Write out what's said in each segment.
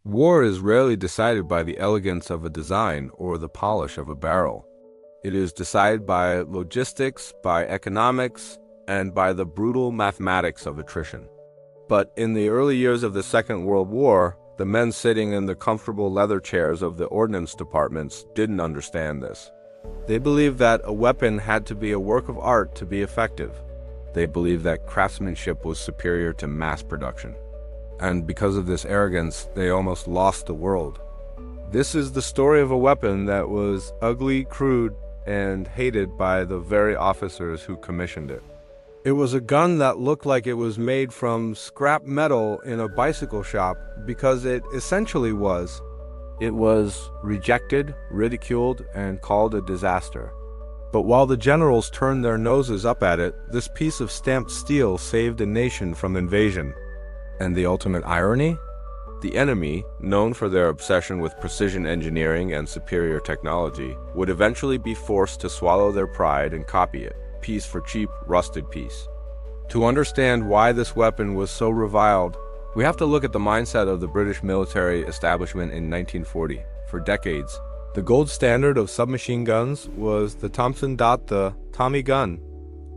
War is rarely decided by the elegance of a design or the polish of a barrel. It is decided by logistics, by economics, and by the brutal mathematics of attrition. But in the early years of the Second World War, the men sitting in the comfortable leather chairs of the ordnance departments didn't understand this. They believed that a weapon had to be a work of art to be effective. They believed that craftsmanship was superior to mass production. And because of this arrogance, they almost lost the world. This is the story of a weapon that was ugly, crude, and hated by the very officers who commissioned it. It was a gun that looked like it was made from scrap metal in a bicycle shop because it essentially was. It was rejected, ridiculed, and called a disaster. But while the generals turned their noses up at it, this piece of stamped steel saved a nation from invasion. And the ultimate irony? The enemy, known for their obsession with precision engineering and superior technology, would eventually be forced to swallow their pride and copy it, piece for cheap, rusted piece. To understand why this weapon was so reviled, we have to look at the mindset of the British military establishment in 1940. For decades, the gold standard of submachine guns was the Thompson Dot, the Tommy gun.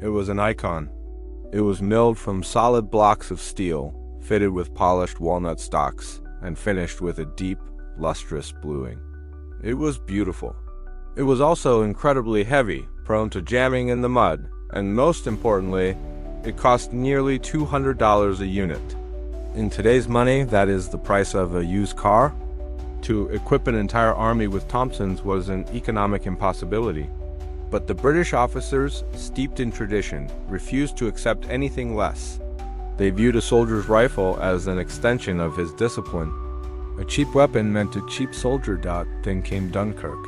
It was an icon. It was milled from solid blocks of steel, fitted with polished walnut stocks, and finished with a deep, lustrous bluing. It was beautiful. It was also incredibly heavy, prone to jamming in the mud, and most importantly, it cost nearly $200 a unit. In today's money, that is the price of a used car. To equip an entire army with Thompsons was an economic impossibility. But the British officers, steeped in tradition, refused to accept anything less. They viewed a soldier's rifle as an extension of his discipline. A cheap weapon meant a cheap soldier. Then came Dunkirk.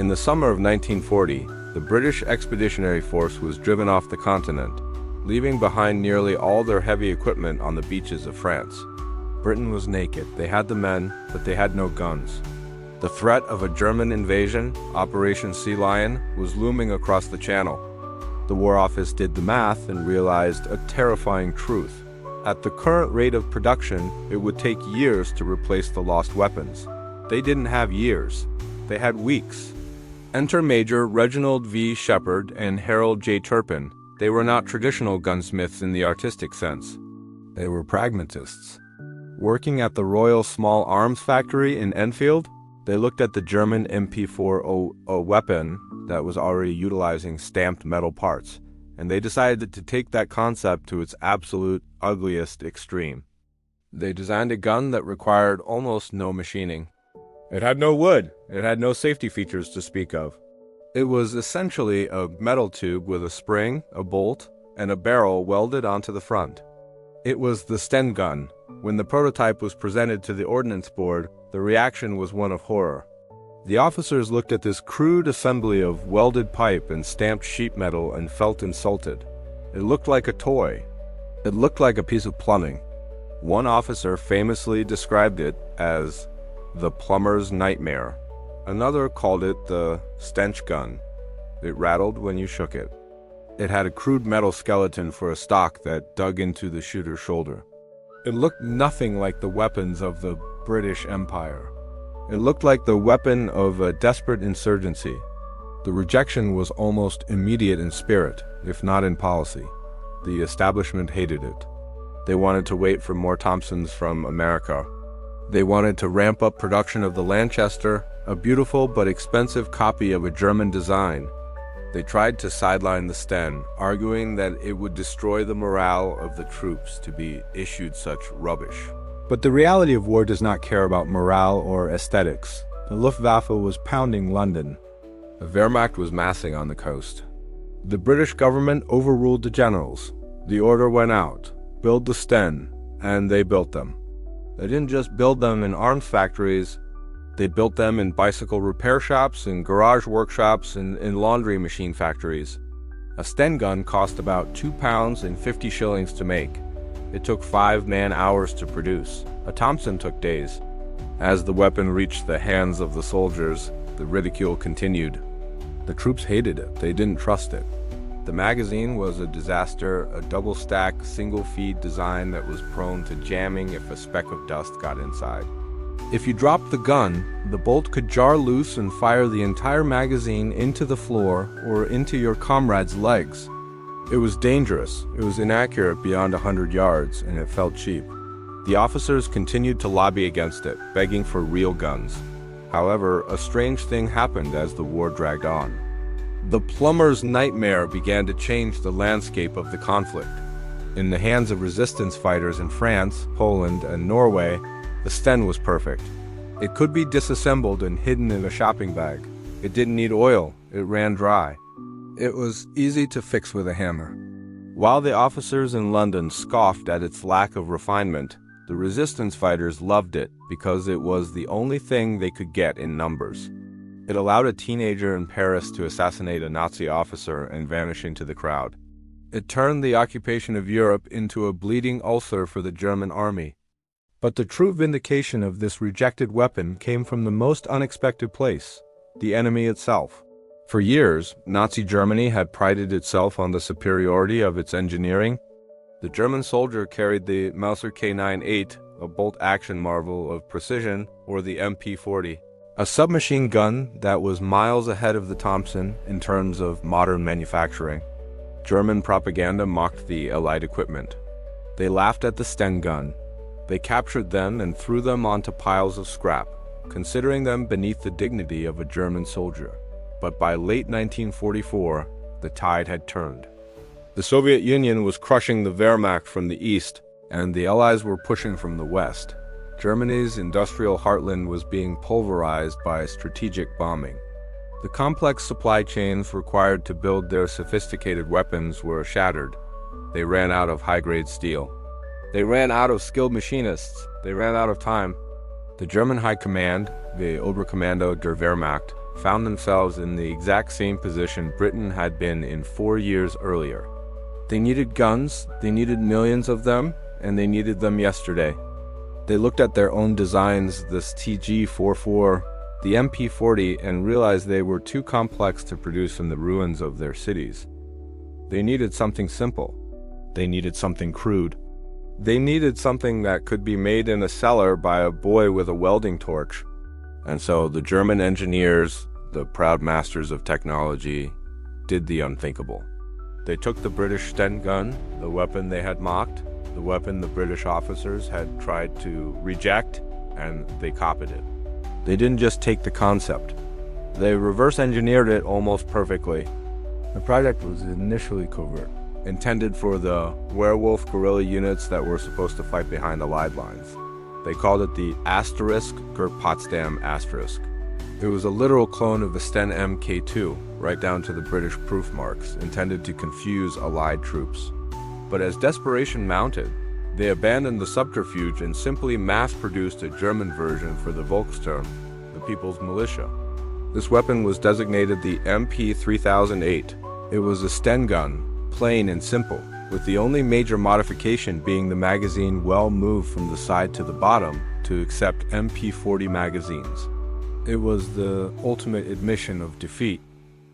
In the summer of 1940, the British Expeditionary Force was driven off the continent, leaving behind nearly all their heavy equipment on the beaches of France. Britain was naked. They had the men, but they had no guns. The threat of a German invasion, Operation Sea Lion, was looming across the Channel. The War Office did the math and realized a terrifying truth. At the current rate of production, it would take years to replace the lost weapons. They didn't have years. They had weeks. Enter Major Reginald V. Shepard and Harold J. Turpin. They were not traditional gunsmiths in the artistic sense. They were pragmatists. Working at the Royal Small Arms Factory in Enfield, they looked at the German MP4 weapon that was already utilizing stamped metal parts, and they decided to take that concept to its absolute ugliest extreme. They designed a gun that required almost no machining. It had no wood. It had no safety features to speak of. It was essentially a metal tube with a spring, a bolt, and a barrel welded onto the front. It was the Sten gun. When the prototype was presented to the Ordnance Board, the reaction was one of horror. The officers looked at this crude assembly of welded pipe and stamped sheet metal and felt insulted. It looked like a toy. It looked like a piece of plumbing. One officer famously described it as the plumber's nightmare. Another called it the stench gun. It rattled when you shook it. It had a crude metal skeleton for a stock that dug into the shooter's shoulder. It looked nothing like the weapons of the British Empire. It looked like the weapon of a desperate insurgency. The rejection was almost immediate in spirit, if not in policy. The establishment hated it. They wanted to wait for more Thompsons from America. They wanted to ramp up production of the Lanchester, a beautiful but expensive copy of a German design. They tried to sideline the Sten, arguing that it would destroy the morale of the troops to be issued such rubbish. But the reality of war does not care about morale or aesthetics. The Luftwaffe was pounding London. The Wehrmacht was massing on the coast. The British government overruled the generals. The order went out, build the Sten, and they built them. They didn't just build them in arms factories. They built them in bicycle repair shops, in garage workshops, and in laundry machine factories. A Sten gun cost about £2 and 50 shillings to make. It took 5 man-hours to produce. A Thompson took days. As the weapon reached the hands of the soldiers, the ridicule continued. The troops hated it. They didn't trust it. The magazine was a disaster, a double-stack, single-feed design that was prone to jamming if a speck of dust got inside. If you dropped the gun, the bolt could jar loose and fire the entire magazine into the floor or into your comrade's legs. It was dangerous, it was inaccurate beyond 100 yards, and it felt cheap. The officers continued to lobby against it, begging for real guns. However, a strange thing happened as the war dragged on. The plumber's nightmare began to change the landscape of the conflict. In the hands of resistance fighters in France, Poland, and Norway, the Sten was perfect. It could be disassembled and hidden in a shopping bag. It didn't need oil, it ran dry. It was easy to fix with a hammer. While the officers in London scoffed at its lack of refinement, the resistance fighters loved it because it was the only thing they could get in numbers. It allowed a teenager in Paris to assassinate a Nazi officer and vanish into the crowd. It turned the occupation of Europe into a bleeding ulcer for the German army. But the true vindication of this rejected weapon came from the most unexpected place, the enemy itself. For years, Nazi Germany had prided itself on the superiority of its engineering. The German soldier carried the Mauser K9-8, a bolt-action marvel of precision, or the MP-40, a submachine gun that was miles ahead of the Thompson in terms of modern manufacturing. German propaganda mocked the Allied equipment. They laughed at the Sten gun. They captured them and threw them onto piles of scrap, considering them beneath the dignity of a German soldier. But by late 1944, the tide had turned. The Soviet Union was crushing the Wehrmacht from the east, and the Allies were pushing from the west. Germany's industrial heartland was being pulverized by strategic bombing. The complex supply chains required to build their sophisticated weapons were shattered. They ran out of high-grade steel. They ran out of skilled machinists. They ran out of time. The German High Command, the Oberkommando der Wehrmacht, found themselves in the exact same position Britain had been in 4 years earlier. They needed guns, they needed millions of them, and they needed them yesterday. They looked at their own designs, this TG-44, the MP-40, and realized they were too complex to produce in the ruins of their cities. They needed something simple. They needed something crude. They needed something that could be made in a cellar by a boy with a welding torch. And so the German engineers, the proud masters of technology, did the unthinkable. They took the British Sten gun, the weapon they had mocked, the weapon the British officers had tried to reject, and they copied it. They didn't just take the concept. They reverse engineered it almost perfectly. The project was initially covert, intended for the werewolf guerrilla units that were supposed to fight behind Allied lines. They called it the Asterisk Gert Potsdam Asterisk. It was a literal clone of the Sten Mk2, right down to the British proof marks, intended to confuse Allied troops. But as desperation mounted, they abandoned the subterfuge and simply mass-produced a German version for the Volkssturm, the People's Militia. This weapon was designated the MP-3008. It was a Sten gun, plain and simple, with the only major modification being the magazine well moved from the side to the bottom to accept MP-40 magazines. It was the ultimate admission of defeat.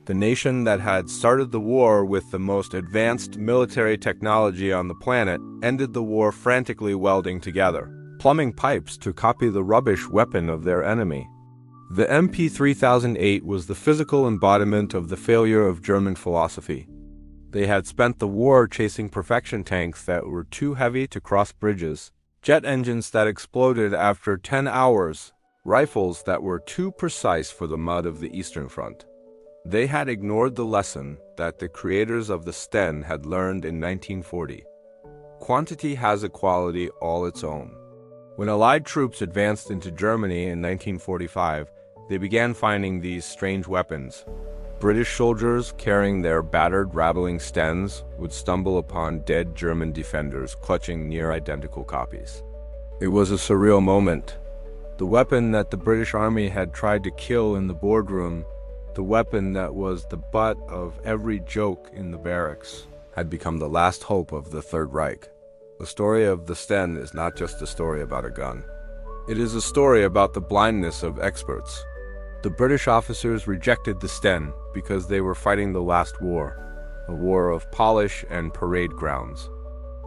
The nation that had started the war with the most advanced military technology on the planet ended the war frantically welding together, plumbing pipes to copy the rubbish weapon of their enemy. The MP-3008 was the physical embodiment of the failure of German philosophy. They had spent the war chasing perfection tanks that were too heavy to cross bridges, jet engines that exploded after 10 hours, rifles that were too precise for the mud of the Eastern Front. They had ignored the lesson that the creators of the Sten had learned in 1940. Quantity has a quality all its own. When Allied troops advanced into Germany in 1945, they began finding these strange weapons. British soldiers carrying their battered, rattling Stens would stumble upon dead German defenders clutching near-identical copies. It was a surreal moment. The weapon that the British Army had tried to kill in the boardroom, the weapon that was the butt of every joke in the barracks, had become the last hope of the Third Reich. The story of the Sten is not just a story about a gun. It is a story about the blindness of experts. The British officers rejected the Sten because they were fighting the last war, a war of polish and parade grounds.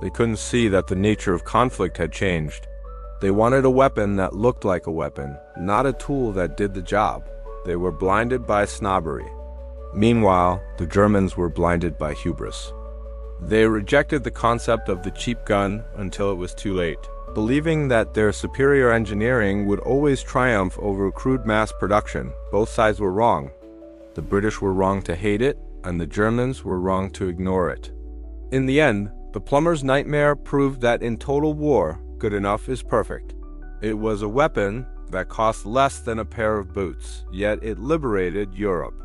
They couldn't see that the nature of conflict had changed. They wanted a weapon that looked like a weapon, not a tool that did the job. They were blinded by snobbery. Meanwhile, the Germans were blinded by hubris. They rejected the concept of the cheap gun until it was too late, believing that their superior engineering would always triumph over crude mass production. Both sides were wrong. The British were wrong to hate it, and the Germans were wrong to ignore it. In the end, the plumber's nightmare proved that in total war, good enough is perfect. It was a weapon that cost less than a pair of boots, yet it liberated Europe.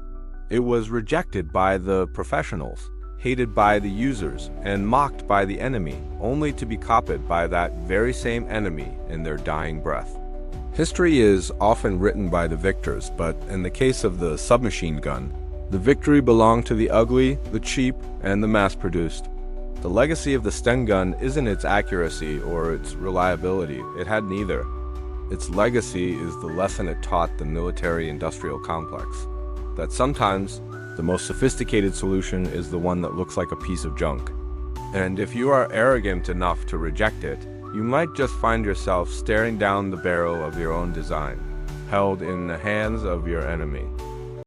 It was rejected by the professionals, hated by the users, and mocked by the enemy, only to be copied by that very same enemy in their dying breath. History is often written by the victors, but in the case of the submachine gun, the victory belonged to the ugly, the cheap, and the mass-produced. The legacy of the Sten gun isn't its accuracy or its reliability. It had neither. Its legacy is the lesson it taught the military-industrial complex, that sometimes the most sophisticated solution is the one that looks like a piece of junk. And if you are arrogant enough to reject it, you might just find yourself staring down the barrel of your own design, held in the hands of your enemy.